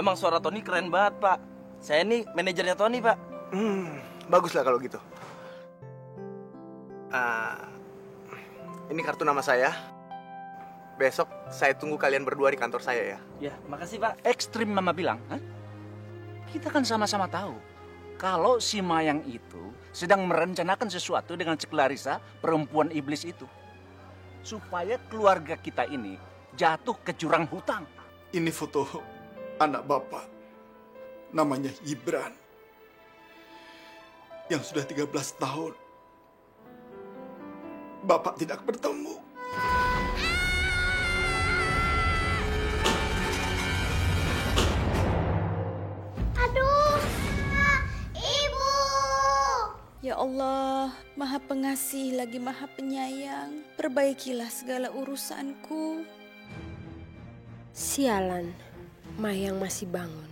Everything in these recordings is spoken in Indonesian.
Emang suara Tony keren banget, Pak. Saya nih manajernya Tony, Pak. Baguslah kalau gitu. Ini kartu nama saya. Besok saya tunggu kalian berdua di kantor saya ya. Ya, makasih, Pak. Ekstrim Mama bilang, hah? Kita kan sama-sama tahu kalau si Mayang itu sedang merencanakan sesuatu dengan Cik Larissa, perempuan iblis itu. Supaya keluarga kita ini jatuh ke jurang hutang. Ini foto anak bapak. Namanya Gibran. Yang sudah 13 tahun. Bapak tidak bertemu. Aduh, Ibu. Ya Allah, Maha Pengasih lagi Maha Penyayang. Perbaikilah segala urusanku. Sialan, Mayang masih bangun.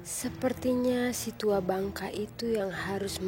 Sepertinya si tua bangka itu yang harus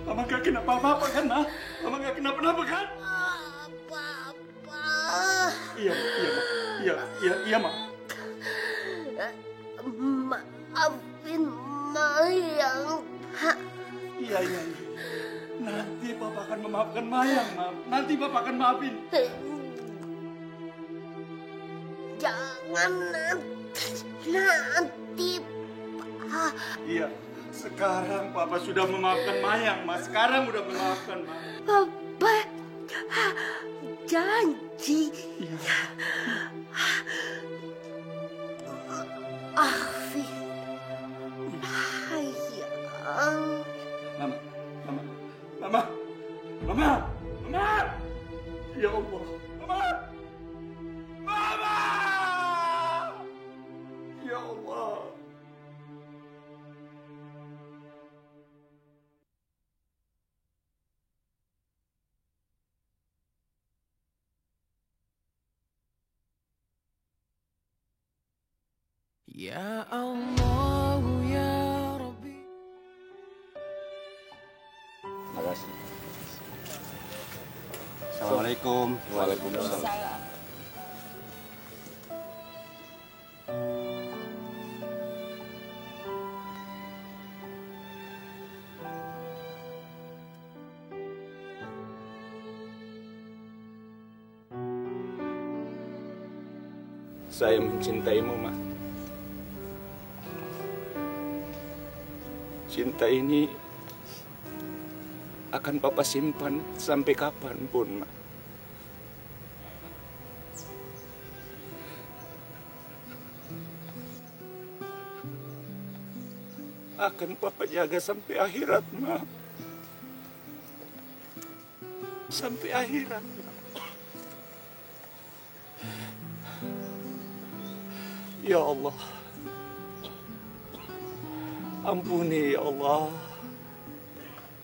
Mama gak kenapa-napa kan, Ma? Mama gak kenapa-napa kan? Papa. Iya, Ma. Maafin Mayang, Pak. Iya. Nanti Papa akan memaafkan Mayang, Ma. Nanti Papa akan maafin. Jangan nanti, Pak. Iya. Sekarang Papa sudah memaafkan Mayang, Ma. Sekarang udah memaafkan, Ma. Papa janji. Iya. Afif, Mayang. Mama. Ya Allah. Mama. Ya Allah. Ya Allah ya Rabbi. Makasih. Assalamualaikum. Waalaikumsalam. Saya mencintaimu, Ma. Cinta ini akan Papa simpan sampai kapanpun, Ma. Akan Papa jaga sampai akhirat, Ma. Sampai akhirat. Ya Allah, ampuni ya Allah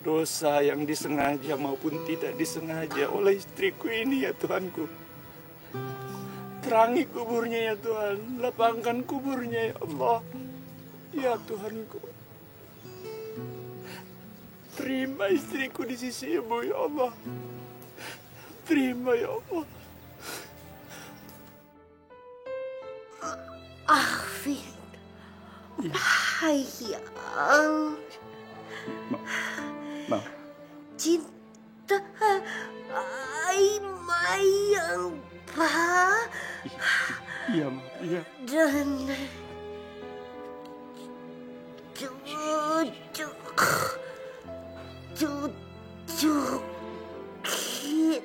dosa yang disengaja maupun tidak disengaja oleh istriku ini ya Tuhanku. Terangi kuburnya ya Tuhan, lapangkan kuburnya ya Allah, ya Tuhanku. Terima istriku di sisi-Mu ya Allah, terima ya Allah. Arvin, sayang, Ma. cinta Mayang, Pak. Iya, Ma. Iya. Dan cucu kita.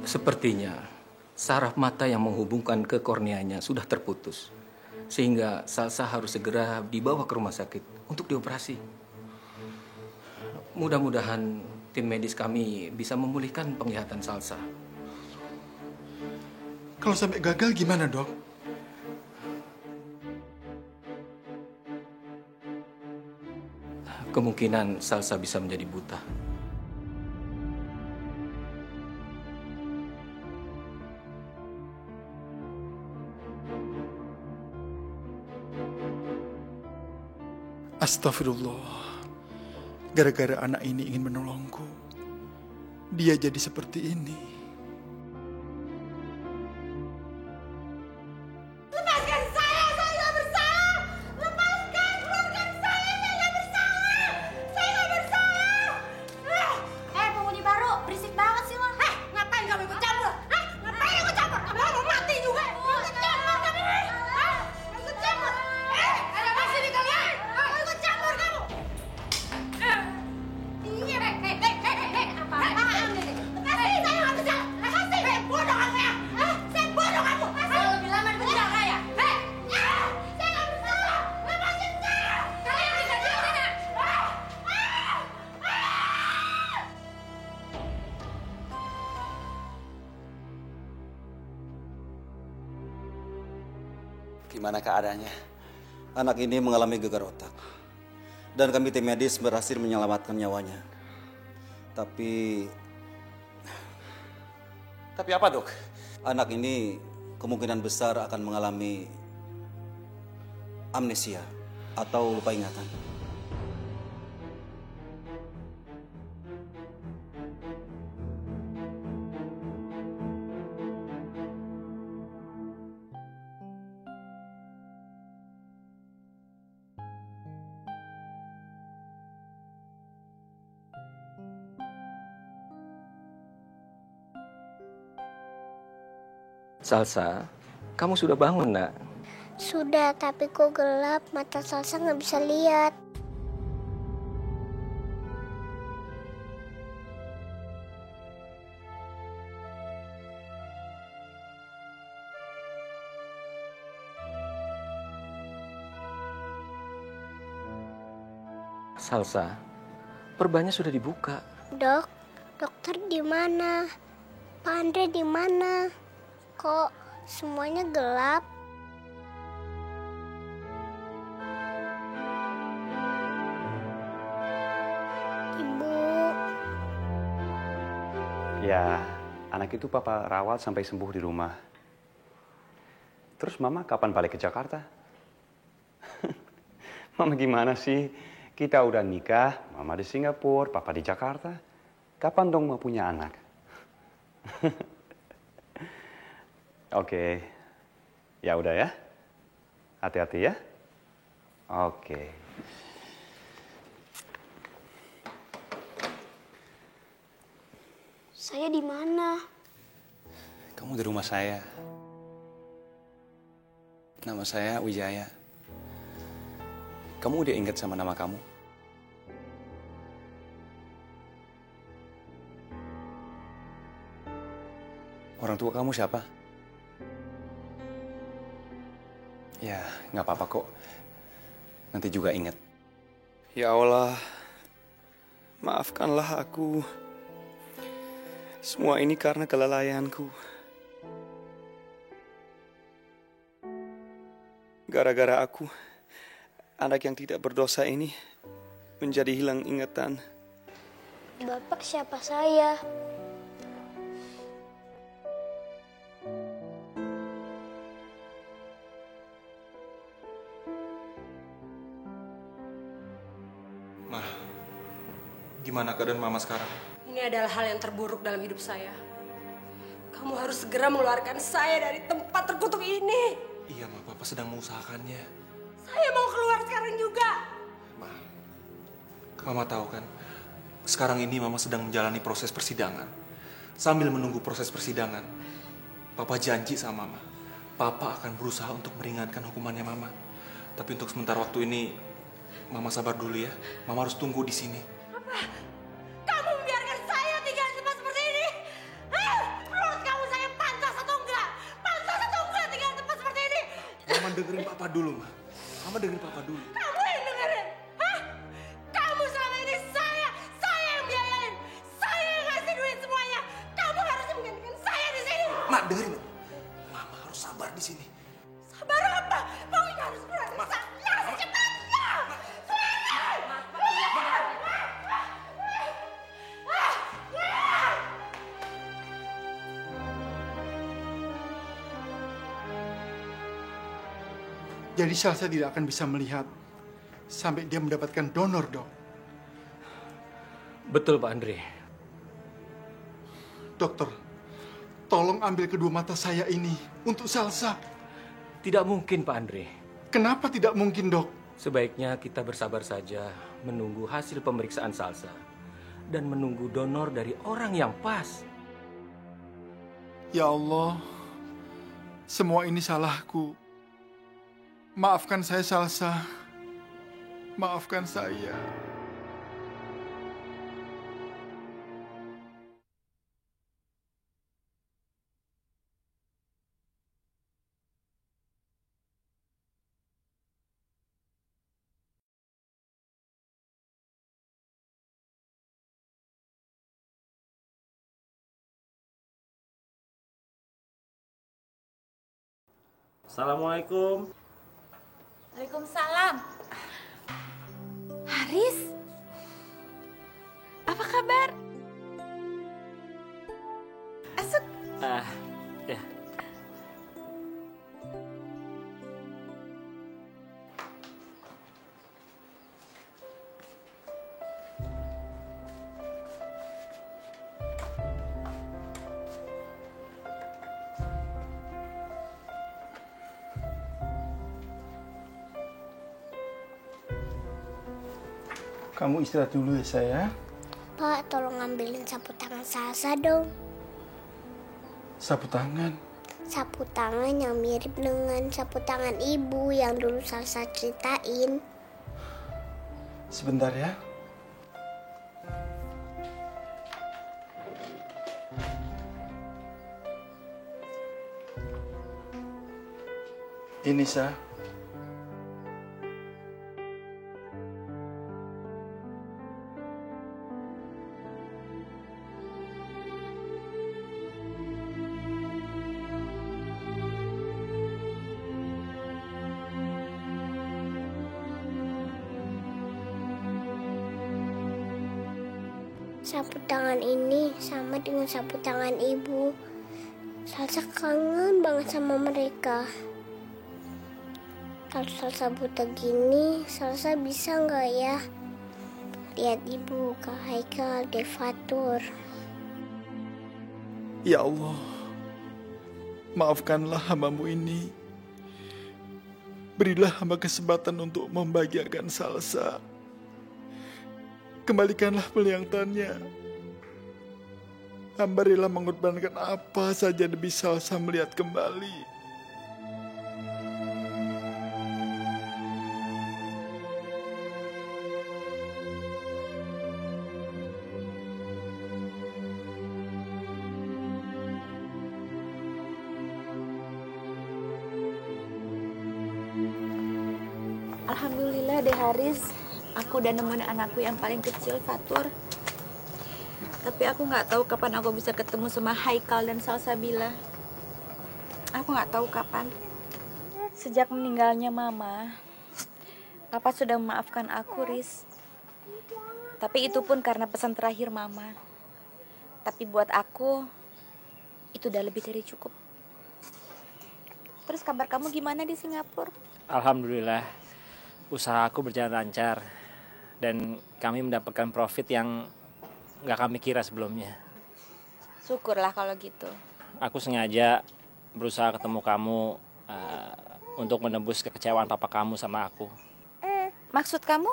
Sepertinya saraf mata yang menghubungkan ke korneanya sudah terputus, sehingga Salsa harus segera dibawa ke rumah sakit untuk dioperasi. Mudah-mudahan tim medis kami bisa memulihkan penglihatan Salsa. Kalau sampai gagal gimana, Dok? Kemungkinan Salsa bisa menjadi buta. Astagfirullah. Gara-gara anak ini ingin menolongku, dia jadi seperti ini. Lepaskan saya nggak bersalah. Lepaskan, keluarkan saya nggak bersalah. Saya nggak bersalah. Penghuni baru, berisik banget sih lo. Ngapain kamu ikut campur? Ngapain ikut campur? Kamu mau mati juga? Ikut campur kamu? Ikut campur? Ada apa sih di kalian? Ikut campur kamu? Iya, apaan ini? Lepasin, saya nggak bersalah. Lepasin, bodoh kamu ya? Saya bodoh kamu. Saya lebih lama di penjara ya? Saya nggak bersalah. Lepasin saya. Kalian bisa diam tidak? Gimana keadaannya? Anak ini mengalami gegar otak. Dan kami tim medis berhasil menyelamatkan nyawanya. Tapi apa, Dok? Anak ini kemungkinan besar akan mengalami amnesia atau lupa ingatan. Salsa, kamu sudah bangun, Nak? Sudah, tapi kok gelap, mata Salsa nggak bisa lihat. Salsa, perbannya sudah dibuka. Dok, dokter di mana? Pak Andre di mana? Kok semuanya gelap? Ibu. Ya, anak itu papa rawat sampai sembuh di rumah. Terus mama kapan balik ke Jakarta? Mama gimana sih? Kita udah nikah, mama di Singapura, papa di Jakarta. Kapan dong mau punya anak? Oke. Ya udah ya. Hati-hati ya. Oke. Saya di mana? Kamu di rumah saya. Nama saya Wijaya. Kamu udah ingat sama nama kamu? Orang tua kamu siapa? Ya, nggak apa-apa kok. Nanti juga ingat. Ya Allah, maafkanlah aku. Semua ini karena kelalaianku. Gara-gara aku, anak yang tidak berdosa ini menjadi hilang ingatan. Bapak siapa saya? Ma, gimana keadaan Mama sekarang? Ini adalah hal yang terburuk dalam hidup saya. Kamu harus segera mengeluarkan saya dari tempat terkutuk ini. Iya, Ma, Papa sedang mengusahakannya. Saya mau keluar sekarang juga. Mama tahu kan, sekarang ini Mama sedang menjalani proses persidangan. Sambil menunggu proses persidangan, Papa janji sama Mama, Papa akan berusaha untuk meringankan hukumannya Mama. Tapi untuk sementara waktu ini, Mama sabar dulu ya. Mama harus tunggu di sini. Apa? Kamu membiarkan saya tinggal di tempat seperti ini? Menurut kamu saya pantas atau enggak? Pantas atau enggak tinggal di tempat seperti ini? Mama dengerin Papa dulu, Ma. Mama dengerin Papa dulu. Kamu yang dengerin? Hah? Kamu selama ini saya yang biayain. Saya yang ngasih duit semuanya. Kamu harus menggantikan saya di sini. Ma, dengerin. Mama harus sabar di sini. Sabar apa? Pokoknya harus berani. Yang secepatnya. Jadi Salsa tidak akan bisa melihat sampai dia mendapatkan donor, Dok. Betul, Pak Andre. Dokter, tolong ambil kedua mata saya ini untuk Salsa. Tidak mungkin, Pak Andre. Kenapa tidak mungkin, Dok? Sebaiknya kita bersabar saja menunggu hasil pemeriksaan Salsa dan menunggu donor dari orang yang pas. Ya Allah, semua ini salahku. Maafkan saya, Salsa. Maafkan saya. Assalamualaikum. Waalaikumsalam. Haris, apa kabar? Masuk. Ya. Kamu istirahat dulu ya, saya. Pak, tolong ambilin sapu tangan Salsa dong. Sapu tangan? Sapu tangan yang mirip dengan sapu tangan ibu yang dulu Salsa ceritain. Sebentar ya. Ini, Sa. Sapu tangan ini sama dengan sapu tangan ibu. Salsa kangen banget sama mereka. Kalau Salsa buta gini, Salsa bisa nggak ya lihat ibu, Kak Haikal, Devatur? Ya Allah, maafkanlah hambamu ini. Berilah hamba kesempatan untuk membahagiakan Salsa. Kembalikanlah peliangtannya. Hamba rela mengorbankan apa saja demi Salsa melihat kembali. Alhamdulillah deh Haris, aku udah nemuin anakku yang paling kecil, Fatur. Tapi aku nggak tahu kapan aku bisa ketemu sama Haikal dan Salsabila. Aku nggak tahu kapan. Sejak meninggalnya Mama, Papa sudah memaafkan aku, Riz. Tapi itu pun karena pesan terakhir Mama. Tapi buat aku, itu udah lebih dari cukup. Terus kabar kamu gimana di Singapura? Alhamdulillah, usaha aku berjalan lancar dan kami mendapatkan profit yang nggak kami kira sebelumnya. Syukurlah kalau gitu. Aku sengaja berusaha ketemu kamu untuk menebus kekecewaan papa kamu sama aku. Maksud kamu?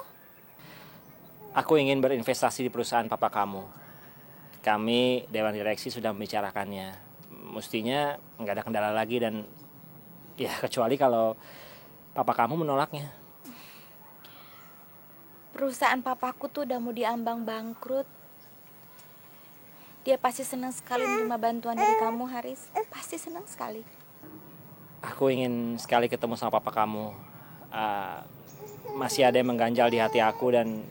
Aku ingin berinvestasi di perusahaan papa kamu. Kami, Dewan Direksi, sudah membicarakannya. Mestinya nggak ada kendala lagi dan ya kecuali kalau papa kamu menolaknya. Perusahaan papaku tuh udah mau diambang bangkrut. Dia pasti senang sekali menerima bantuan dari kamu, Haris. Pasti senang sekali. Aku ingin sekali ketemu sama papa kamu. Masih ada yang mengganjal di hati aku dan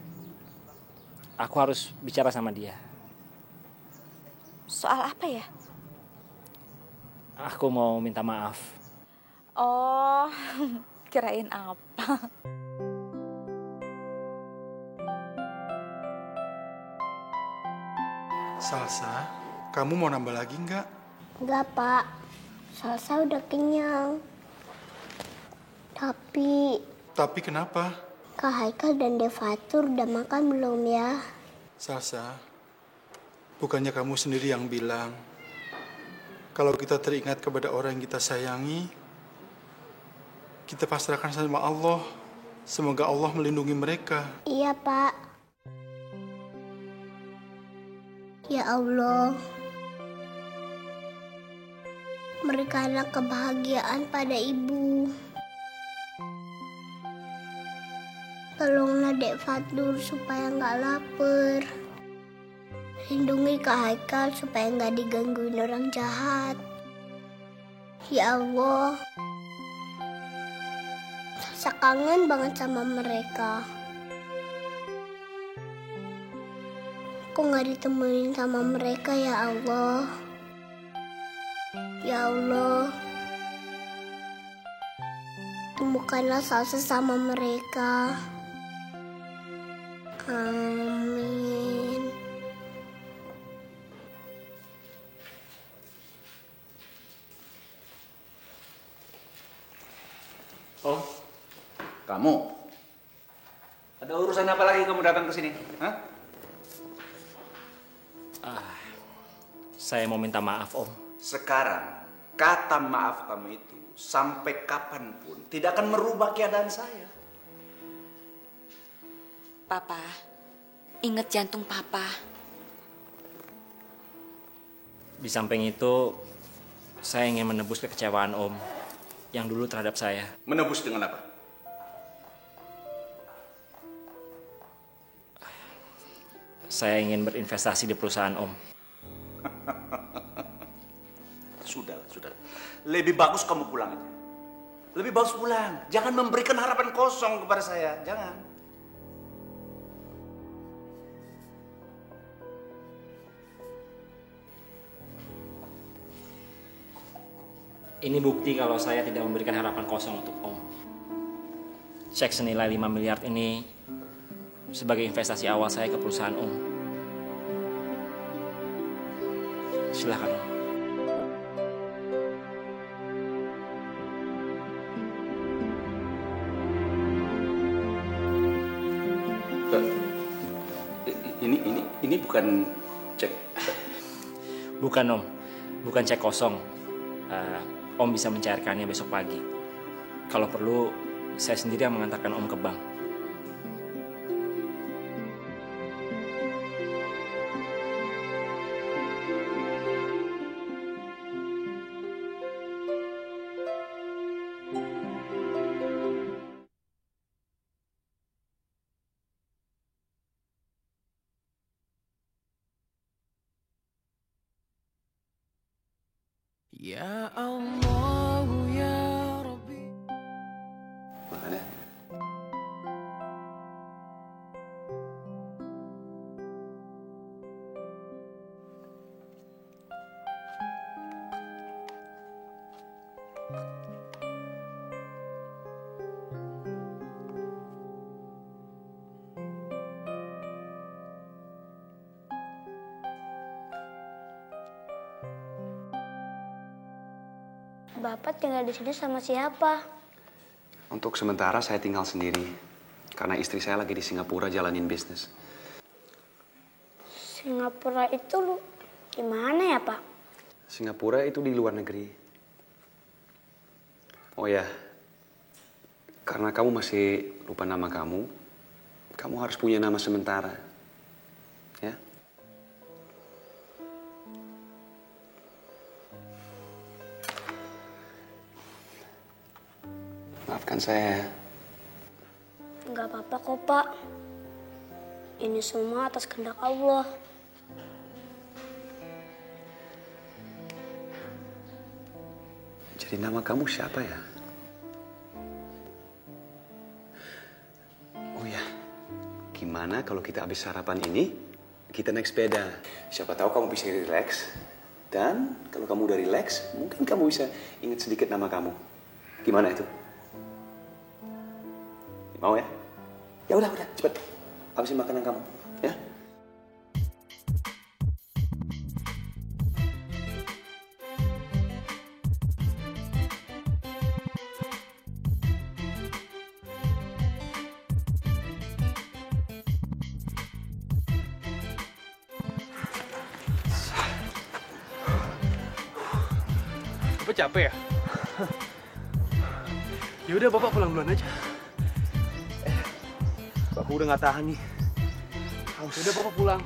aku harus bicara sama dia. Soal apa ya? Aku mau minta maaf. Oh, kirain apa? Salsa, kamu mau nambah lagi nggak? Enggak, Pak. Salsa udah kenyang. Tapi kenapa? Kak Haikal dan Devatur udah makan belum ya? Salsa, bukannya kamu sendiri yang bilang kalau kita teringat kepada orang yang kita sayangi, kita pasrahkan sama Allah. Semoga Allah melindungi mereka. Iya, Pak. Ya Allah, berikanlah kebahagiaan pada ibu. Tolonglah Dek Fatur supaya nggak lapar. Lindungi Kak Haikal supaya nggak digangguin orang jahat. Ya Allah, saya kangen banget sama mereka. Aku nggak ditemuin sama mereka, ya Allah. Ya Allah, temukanlah Salsa sama mereka. Amin. Oh, kamu? Ada urusan apa lagi kamu datang ke sini? Hah? Saya mau minta maaf, Om. Sekarang, kata maaf kamu itu sampai kapanpun tidak akan merubah keadaan saya. Papa, ingat jantung Papa. Di samping itu, saya ingin menebus kekecewaan Om yang dulu terhadap saya. Menebus dengan apa? Saya ingin berinvestasi di perusahaan Om. Sudah. Lebih bagus kamu pulang aja. Lebih bagus pulang. Jangan memberikan harapan kosong kepada saya. Jangan. Ini bukti kalau saya tidak memberikan harapan kosong untuk Om. Cek senilai 5 miliar ini sebagai investasi awal saya ke perusahaan Om. Silakan Om. Ini bukan cek. Bukan Om, bukan cek kosong. Om bisa mencairkannya besok pagi. Kalau perlu, saya sendiri yang mengantarkan Om ke bank. Ya Allah ya Rabbi. Makanya. Bapak tinggal di sini sama siapa? Untuk sementara saya tinggal sendiri. Karena istri saya lagi di Singapura jalanin bisnis. Singapura itu lu di mana ya, Pak? Singapura itu di luar negeri. Oh ya, karena kamu masih lupa nama kamu harus punya nama sementara. Ya? Maafkan saya. Enggak apa-apa kok, Pak. Ini semua atas kehendak Allah. Jadi nama kamu siapa ya? Oh ya, gimana kalau kita habis sarapan ini, kita naik sepeda. Siapa tahu kamu bisa relax. Dan kalau kamu udah relax, mungkin kamu bisa ingat sedikit nama kamu. Gimana itu? Mau ya? Ya udah, cepet. Habisin makanan kamu, ya. Bapak capek ya? Ya udah Bapak pulang duluan aja. Bapak udah nggak tahan nih. Udah Bapak pulang.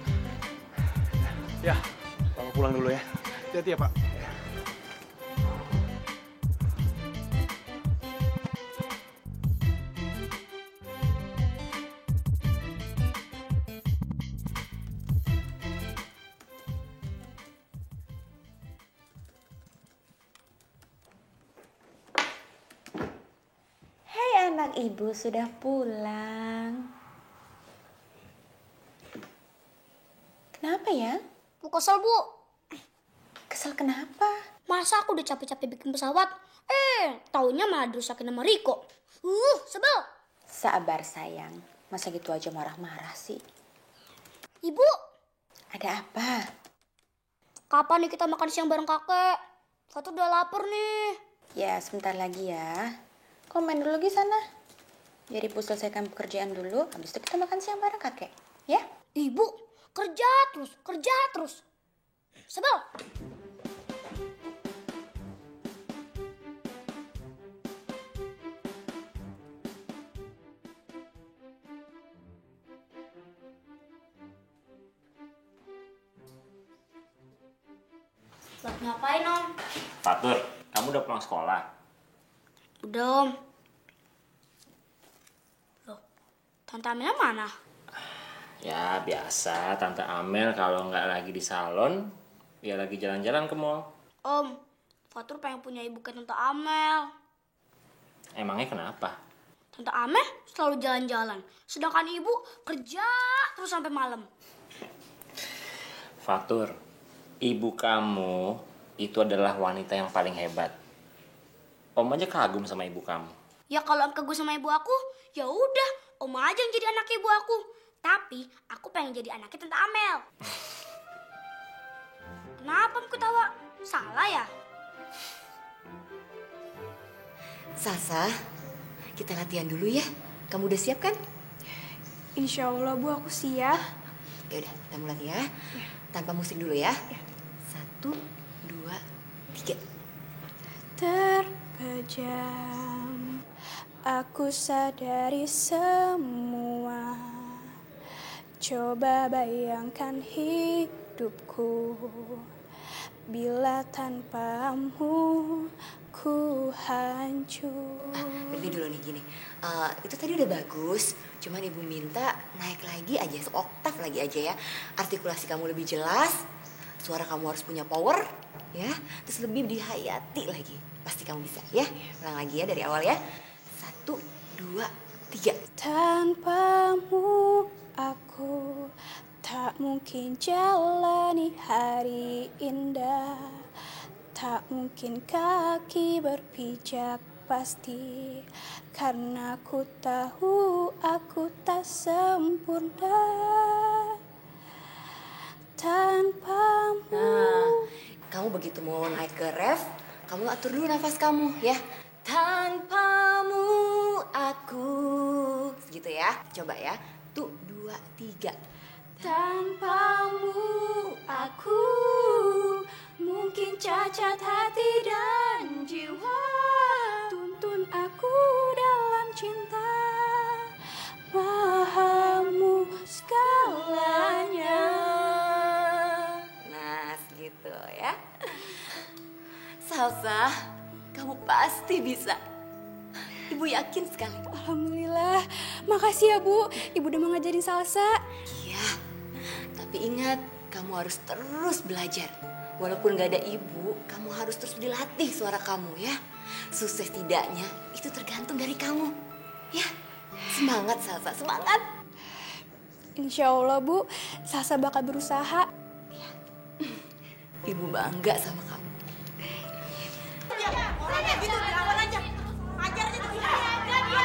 Ya, Bapak pulang dulu ya. hati-hati ya Pak. Hei anak ibu, sudah pulang. Kenapa ya? Bu kesel, Bu. Kesel kenapa? Masa aku udah capek-capek bikin pesawat, taunya malah dirusakin sama Riko. Sebel. Sabar sayang, masa gitu aja marah-marah sih? Ibu. Ada apa? Kapan nih kita makan siang bareng kakek? Fatur udah lapar nih. Ya, sebentar lagi ya. Kau main dulu di sana. Biar ibu selesaikan pekerjaan dulu, habis itu kita makan siang bareng kakek. Ya? Ibu, kerja terus. Sebel. Lagi ngapain, Om? Fatur, kamu udah pulang sekolah? Udah, Om. Loh, Tante Amel mana? Ya biasa, Tante Amel kalau nggak lagi di salon, dia lagi jalan-jalan ke mall. Om, Fatur pengen punya ibu kayak Tante Amel. Emangnya kenapa? Tante Amel selalu jalan-jalan, sedangkan ibu kerja terus sampai malam. Fatur, ibu kamu itu adalah wanita yang paling hebat. Om aja kagum sama ibu kamu. Ya kalau Om kagum sama ibu aku, ya udah, Om aja yang jadi anak ibu aku. Tapi aku pengen jadi anaknya Tante Amel. Kenapa Om ketawa? Salah ya? Salsa, kita latihan dulu ya. Kamu udah siap kan? Insya Allah Bu, aku siap. Ya udah, kita mulai ya. Tanpa musik dulu ya. 1, 2, 3. Terpejam, aku sadari semua. Coba bayangkan hidupku bila tanpamu ku hancur. Berhenti dulu nih gini. Itu tadi udah bagus, cuman ibu minta naik lagi aja, seoktav lagi aja ya. Artikulasi kamu lebih jelas, suara kamu harus punya power, ya. Terus lebih dihayati lagi. Pasti kamu bisa ya. Ulang lagi ya dari awal ya. 1, 2, 3. Tanpamu aku tak mungkin jalani hari indah. Tak mungkin kaki berpijak pasti, karena ku tahu aku tak sempurna tanpamu. Nah, kamu begitu mau naik ke ref, kamu atur dulu nafas kamu ya. Tanpamu aku, gitu ya. Coba ya. 1, 2, 3. Tanpamu aku mungkin cacat hati dan jiwa. Tuntun aku dalam cinta, mahamu segalanya. Nah, segitu ya. Salsa, kamu pasti bisa. Ibu yakin sekali. Alhamdulillah, makasih ya Bu. Ibu udah mau ngajarin salsa. Iya, tapi ingat, kamu harus terus belajar. Walaupun gak ada ibu, kamu harus terus dilatih suara kamu ya. Sukses tidaknya, itu tergantung dari kamu. Ya, semangat Salsa, semangat. Insya Allah Bu, salsa bakal berusaha. Ibu bangga sama kamu. Orangnya gitu dari awal aja. Ajar aja tuh. Dia bisa.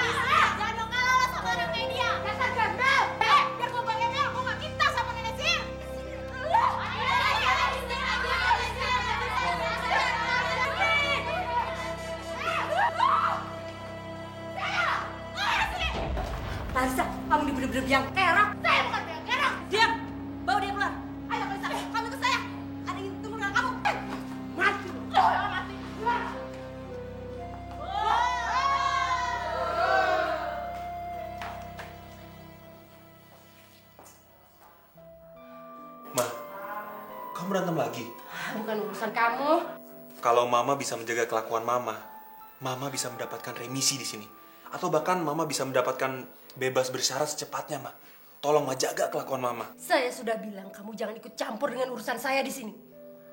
Jangan mau kalah sama orang kayak dia. Dasar gembel. Biar gue bangga gue gak minta sama nenek Sil. Larissa, kamu bener-bener biang kerok. Saya bukan biang kerok. Diam, bawa dia keluar. Ayo Larissa, kamu ke saya. Ada yang tunggu dengan kamu. Mati. Mati. Ma, kamu berantem lagi? Bukan urusan kamu. Kalau Mama bisa menjaga kelakuan Mama, Mama bisa mendapatkan remisi di sini. Atau bahkan Mama bisa mendapatkan bebas bersyarat secepatnya, Ma. Tolong Ma, jaga kelakuan Mama. Saya sudah bilang kamu jangan ikut campur dengan urusan saya di sini.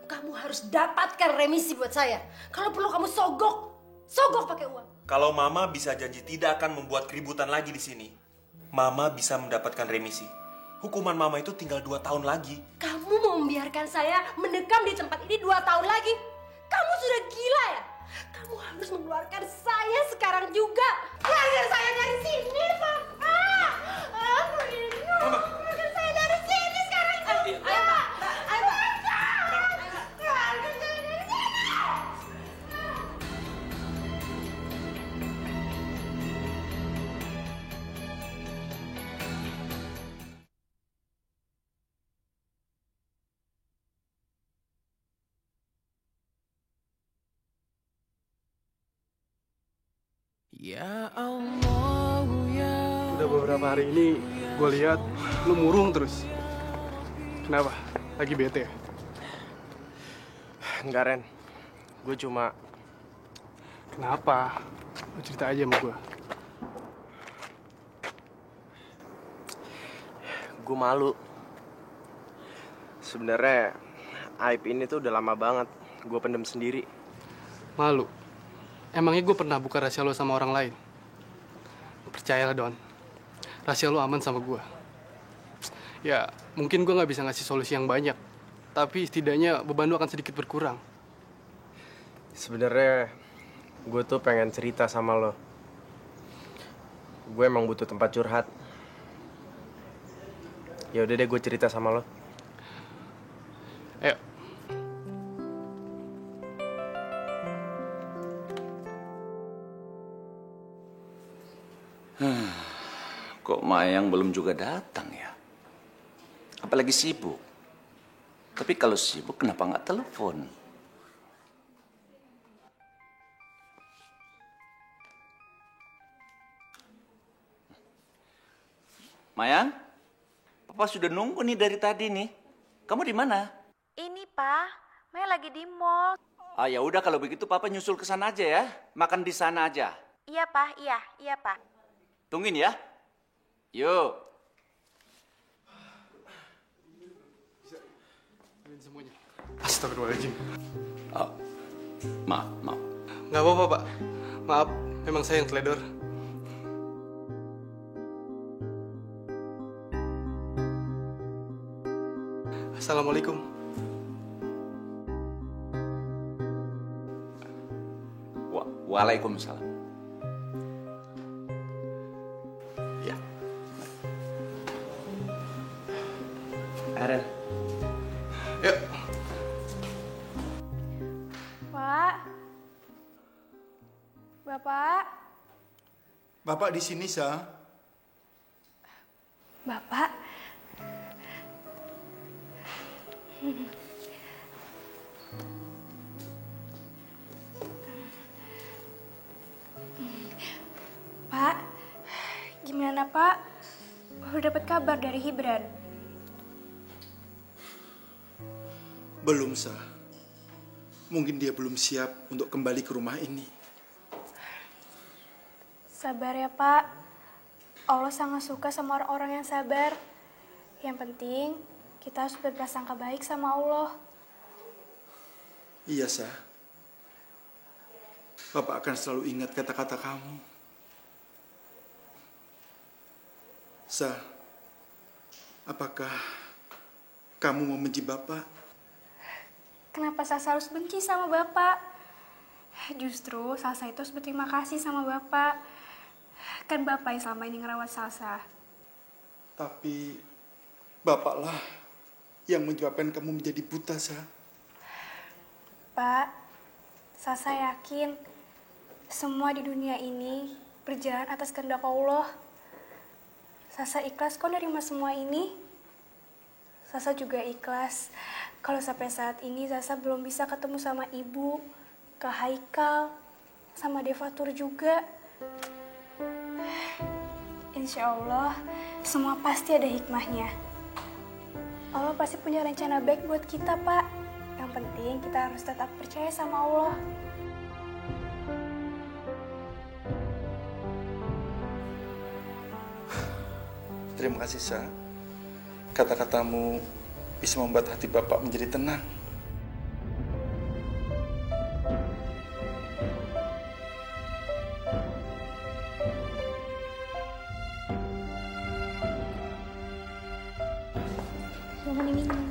Kamu harus dapatkan remisi buat saya. Kalau perlu kamu sogok pakai uang. Kalau Mama bisa janji tidak akan membuat keributan lagi di sini, Mama bisa mendapatkan remisi. Hukuman Mama itu tinggal 2 tahun lagi. Kamu mau membiarkan saya mendekam di tempat ini 2 tahun lagi? Kamu sudah gila ya? Kamu harus mengeluarkan saya sekarang juga. Keluarkan saya dari sini, Papa. Keluarkan saya dari sini sekarang juga. Ayo, Pak. Ayo, Pak. Keluarkan saya dari sini. Ya Allah ya. Udah beberapa hari ini gue lihat lu murung terus. Kenapa? Lagi bete ya? Enggak, Ren. Gue cuma... Kenapa? Lu cerita aja sama gue. Gue malu. Sebenarnya aib ini tuh udah lama banget. Gue pendem sendiri. Malu? Emangnya gue pernah buka rahasia lo sama orang lain? Percayalah, Don. Rahasia lo aman sama gue. Ya, mungkin gue gak bisa ngasih solusi yang banyak. Tapi setidaknya beban lo akan sedikit berkurang. Sebenarnya gue tuh pengen cerita sama lo. Gue emang butuh tempat curhat. Ya udah deh, gue cerita sama lo. Ayo. Mayang belum juga datang ya? Apalagi sibuk. Tapi kalau sibuk kenapa nggak telepon? Mayang, Papa sudah nunggu nih dari tadi nih. Kamu di mana? Ini, Pak. Maya lagi di mall. Ah ya udah kalau begitu Papa nyusul ke sana aja ya. Makan di sana aja. Iya, Pak. Iya, Pak. Tungguin ya. Yuk. Semuanya. Astagfirullahaladzim. Oh, maaf. Nggak apa-apa, Pak. Maaf, memang saya yang teledor. Assalamualaikum. Waalaikumsalam. Ya. Aren. Yuk. Pak. Bapak. Bapak di sini, Sa. Bapak. Pak, gimana Pak? Baru dapat kabar dari Hibran. Belum, Sa. Mungkin dia belum siap untuk kembali ke rumah ini. Sabar ya Pak. Allah sangat suka sama orang-orang yang sabar. Yang penting, kita harus berprasangka baik sama Allah. Iya, Sa. Bapak akan selalu ingat kata-kata kamu. Sa, apakah kamu mau membenci Bapak? Kenapa Sasa harus benci sama Bapak? Justru Sasa itu harus berterima kasih sama Bapak. Kan Bapak yang selama ini ngerawat Sasa. Tapi Bapaklah yang menyebabkan kamu menjadi buta, Sa. Pak, Sasa yakin semua di dunia ini berjalan atas kehendak Allah. Sasa ikhlas kok nerima semua ini. Sasa juga ikhlas kalau sampai saat ini Sasa belum bisa ketemu sama ibu, Kak Haikal, sama Devatur juga. Insya Allah, semua pasti ada hikmahnya. Allah pasti punya rencana baik buat kita, Pak. Yang penting kita harus tetap percaya sama Allah. Terima kasih, Sa. Kata-katamu bisa membuat hati Bapak menjadi tenang.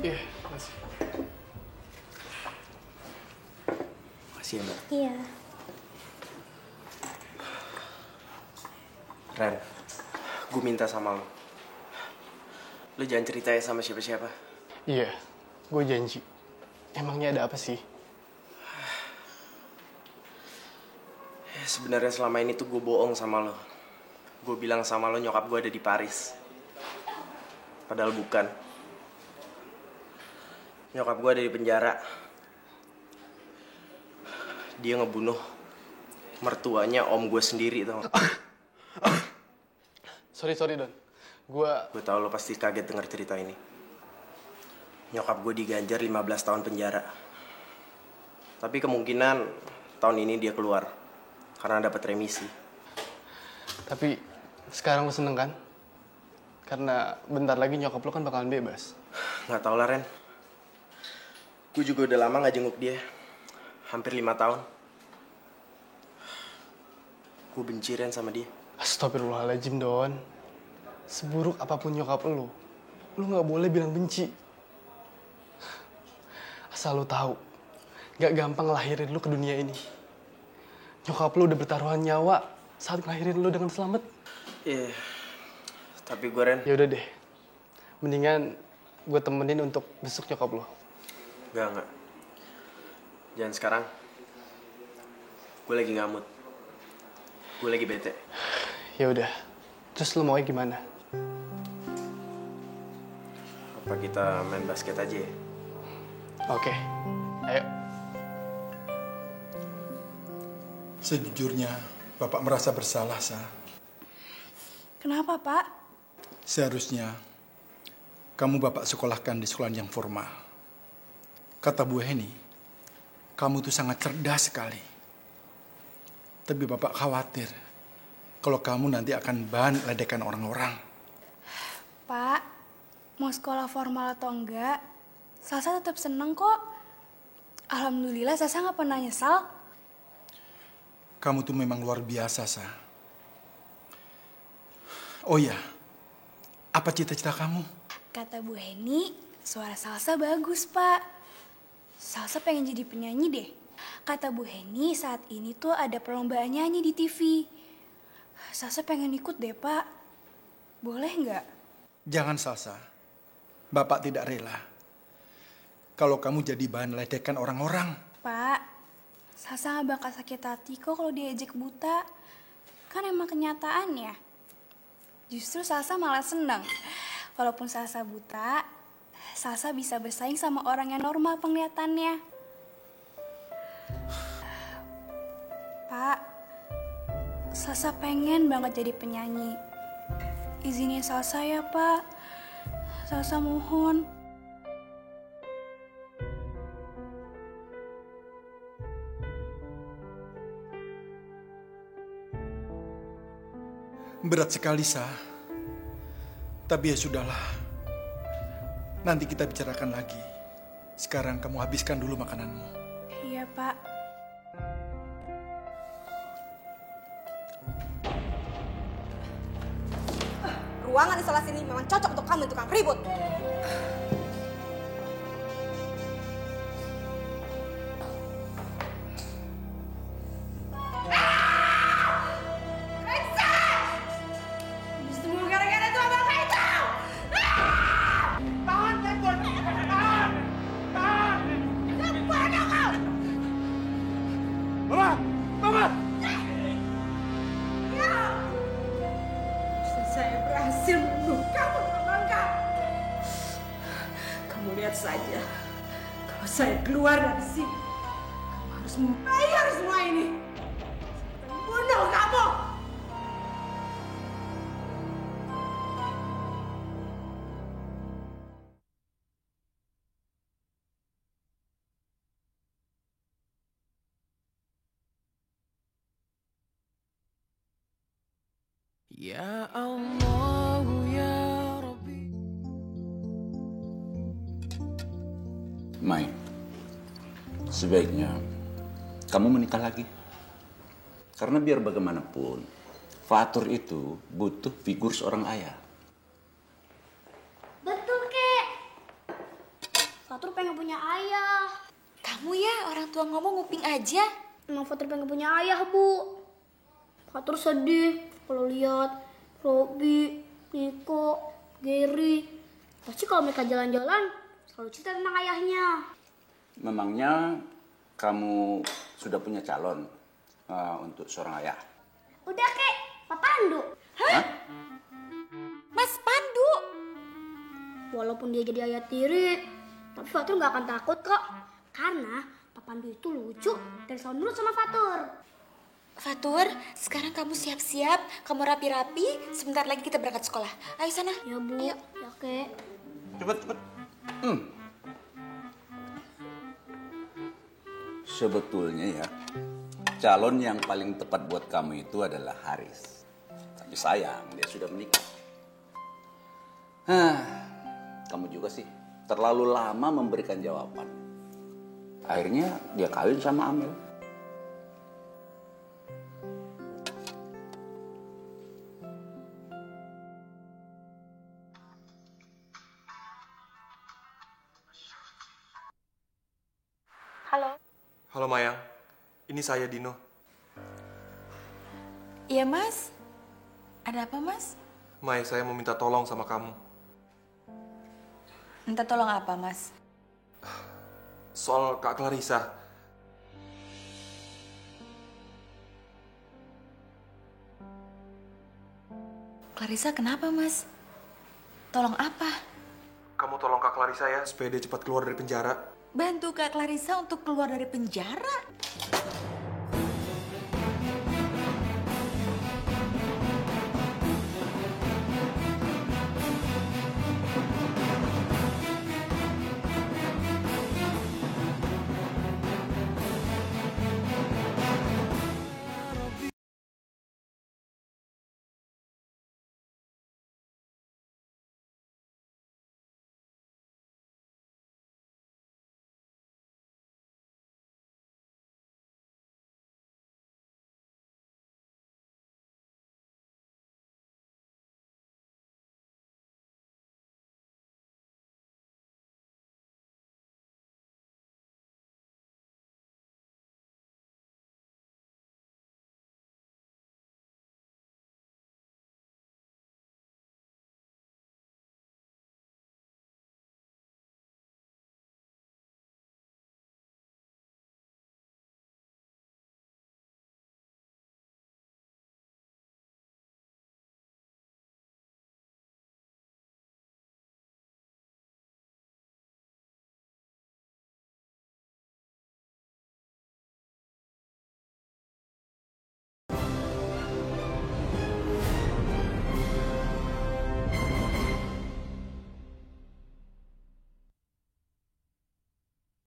Iya, makasih. Makasih ya, Mbak. Iya. Ren, gue minta sama lo. Lo jangan ceritain sama siapa-siapa. Iya, gue janji. Emangnya ada apa sih? Sebenarnya selama ini tuh gue bohong sama lo. Gue bilang sama lo nyokap gue ada di Paris. Padahal bukan. Nyokap gue ada di penjara. Dia ngebunuh mertuanya om gue sendiri, tau gak? Sorry Don. Gue tahu lo pasti kaget dengar cerita ini. Nyokap gue diganjar 15 tahun penjara. Tapi kemungkinan tahun ini dia keluar karena dapat remisi. Tapi sekarang lo seneng kan? Karena bentar lagi nyokap lo kan bakalan bebas. Nggak tau lah, Ren. Gue juga udah lama nggak jenguk dia. Hampir 5 tahun. Gue benci, Ren, sama dia. Astagfirullahaladzim, Don. Seburuk apapun nyokap lo nggak boleh bilang benci. Asal lo tahu, nggak gampang ngelahirin lo ke dunia ini. Nyokap lo udah bertaruhan nyawa saat ngelahirin lo dengan selamat. Iya, tapi gue, Ren. Ya udah deh, mendingan gue temenin untuk besok nyokap lo. Enggak. Jangan sekarang. Gue lagi nggak mood. Gue lagi bete. Ya udah, terus lo maunya gimana? Apa kita main basket aja ya? Oke, ayo. Sejujurnya, Bapak merasa bersalah, Sa. Kenapa, Pak? Seharusnya kamu Bapak sekolahkan di sekolah yang formal. Kata Bu Heni, kamu tuh sangat cerdas sekali. Tapi Bapak khawatir kalau kamu nanti akan bahan ledekan orang-orang. Pak, mau sekolah formal atau enggak, Salsa tetap seneng kok. Alhamdulillah Salsa nggak pernah nyesal. Kamu tuh memang luar biasa, Sa. Oh iya, apa cita-cita kamu? Kata Bu Heni, suara Salsa bagus, Pak. Salsa pengen jadi penyanyi deh. Kata Bu Heni, saat ini tuh ada perlombaan nyanyi di TV. Salsa pengen ikut deh, Pak. Boleh nggak? Jangan, Salsa. Bapak tidak rela kalau kamu jadi bahan ledekan orang-orang. Pak, Salsa nggak bakal sakit hati kok kalau diejek buta. Kan emang kenyataannya. Justru Salsa malah senang. Walaupun Salsa buta, Salsa bisa bersaing sama orang yang normal penglihatannya. Pak, Salsa pengen banget jadi penyanyi. Izinin Salsa ya, Pak. Salsa mohon. Berat sekali, Sa. Tapi ya sudahlah. Nanti kita bicarakan lagi. Sekarang kamu habiskan dulu makananmu. Iya, Pak. Ruangan isolasi ini memang cocok untuk kamu tukang ribut. Saya berhasil membunuh kamu, Bangka. Kamu lihat saja, kalau saya keluar dari sini, kamu harus membayar semua ini. Bunuh kamu. Ya Allah, ya Rabbi. Mai, sebaiknya kamu menikah lagi. Karena biar bagaimanapun, Fatur itu butuh figur seorang ayah. Betul, Kek. Fatur pengen punya ayah. Kamu ya orang tua ngomong nguping aja. Emang Fatur pengen punya ayah, Bu. Fatur sedih kalau lihat Robi, Niko, Gary. Pasti kalau mereka jalan-jalan selalu cerita tentang ayahnya. Memangnya kamu sudah punya calon untuk seorang ayah? Udah, Kek. Pak Pandu. Hah? Mas Pandu. Walaupun dia jadi ayah tiri, tapi Fatur nggak akan takut kok. Karena Pak Pandu itu lucu dan selalu nurut sama Fatur. Fatur, sekarang kamu siap-siap, kamu rapi-rapi, sebentar lagi kita berangkat sekolah. Ayo sana. Ya, Bu. Ayo. Ya, Kek. Cepet. Sebetulnya ya, calon yang paling tepat buat kamu itu adalah Haris. Tapi sayang, dia sudah menikah. Kamu juga sih, terlalu lama memberikan jawaban. Akhirnya dia kawin sama Amel. Halo. Halo Mayang, ini saya Dino. Iya, Mas. Ada apa, Mas? May, saya mau minta tolong sama kamu. Minta tolong apa, Mas? Soal Kak Clarissa. Clarissa kenapa, Mas? Tolong apa? Kamu tolong Kak Clarissa ya, supaya dia cepat keluar dari penjara. Bantu Kak Clarissa untuk keluar dari penjara?